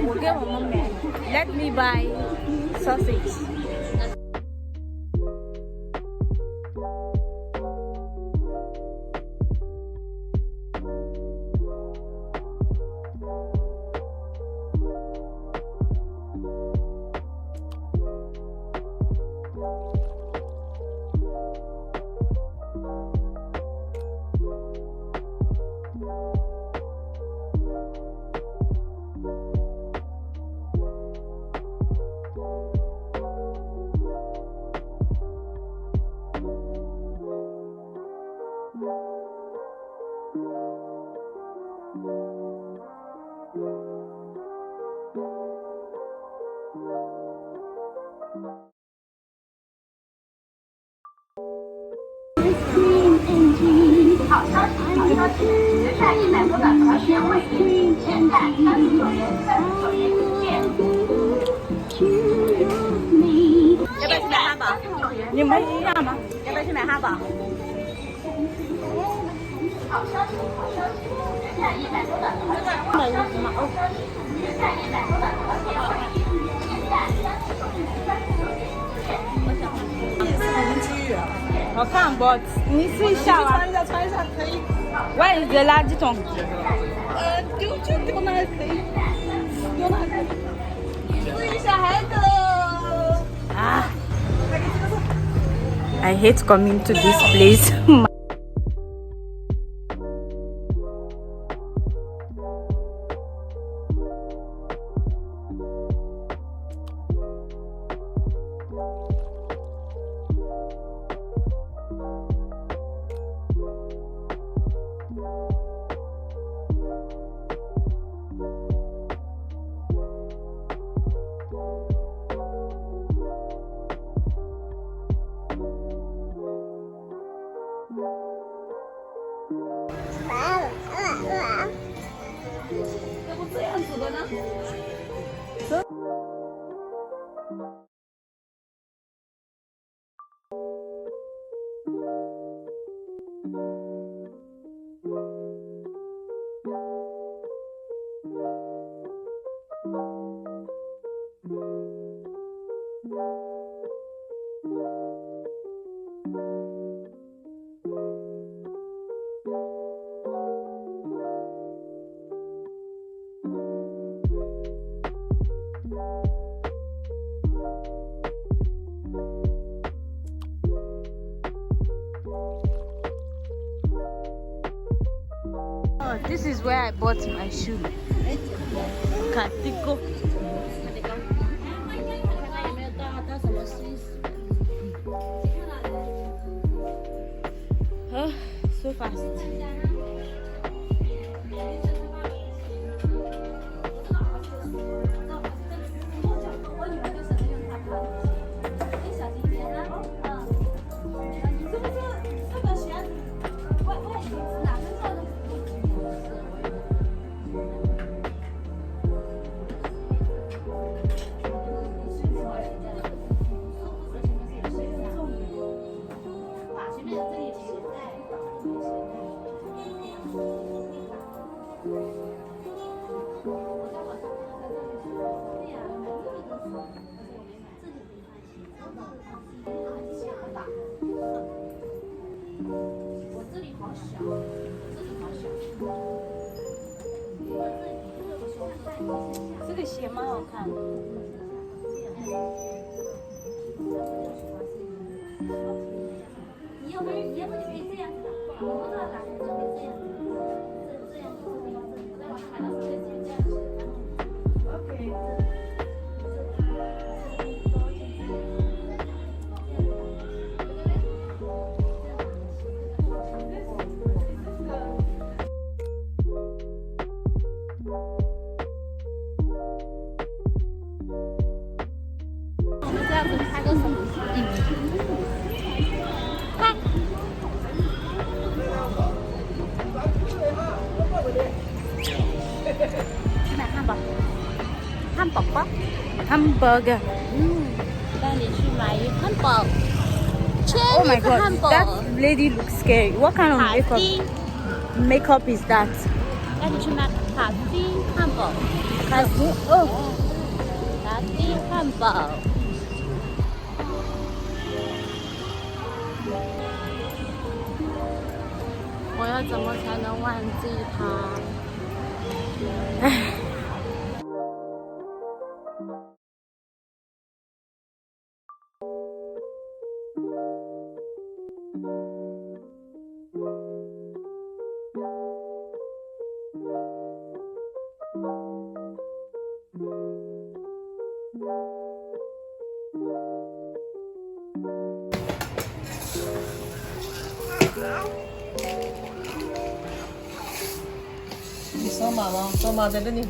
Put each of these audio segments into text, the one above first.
我给我们买 ，Let me buy sausage。好消息，时下100多的和弦位移，现在39元，39元一件。要不要去买汉堡？你们一样吗？要不要去买汉堡？好消息，时下100多的和弦位移，时下100多的和弦位移，现在39元。好看不？你试一下吧。穿一下可以。Where is the 垃圾桶？丢那可以，丢那可以。试一下还得。啊 I hate coming to this place. This is where I bought my shoe. Katigo. Oh, so fast.这个鞋蛮好看的。你要不就可以这样子的，我这蓝就可以这样子，这样子，我再往上买到这样子，然后 OK。这样子拍个手。看。去买汉堡，汉堡包，hamburger。带你去买一汉堡。Oh my god, that lady looks scary. What kind of makeup is that? 带你去买卡丁汉堡。卡丁 Oh. 卡丁汉堡。我要怎么才能忘记它？唉。你扫码吗？扫码在这里。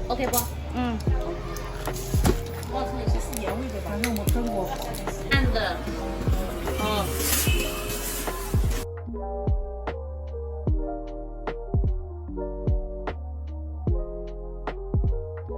OK 不？嗯。我操，这是原味的吧？反正我跟我按的。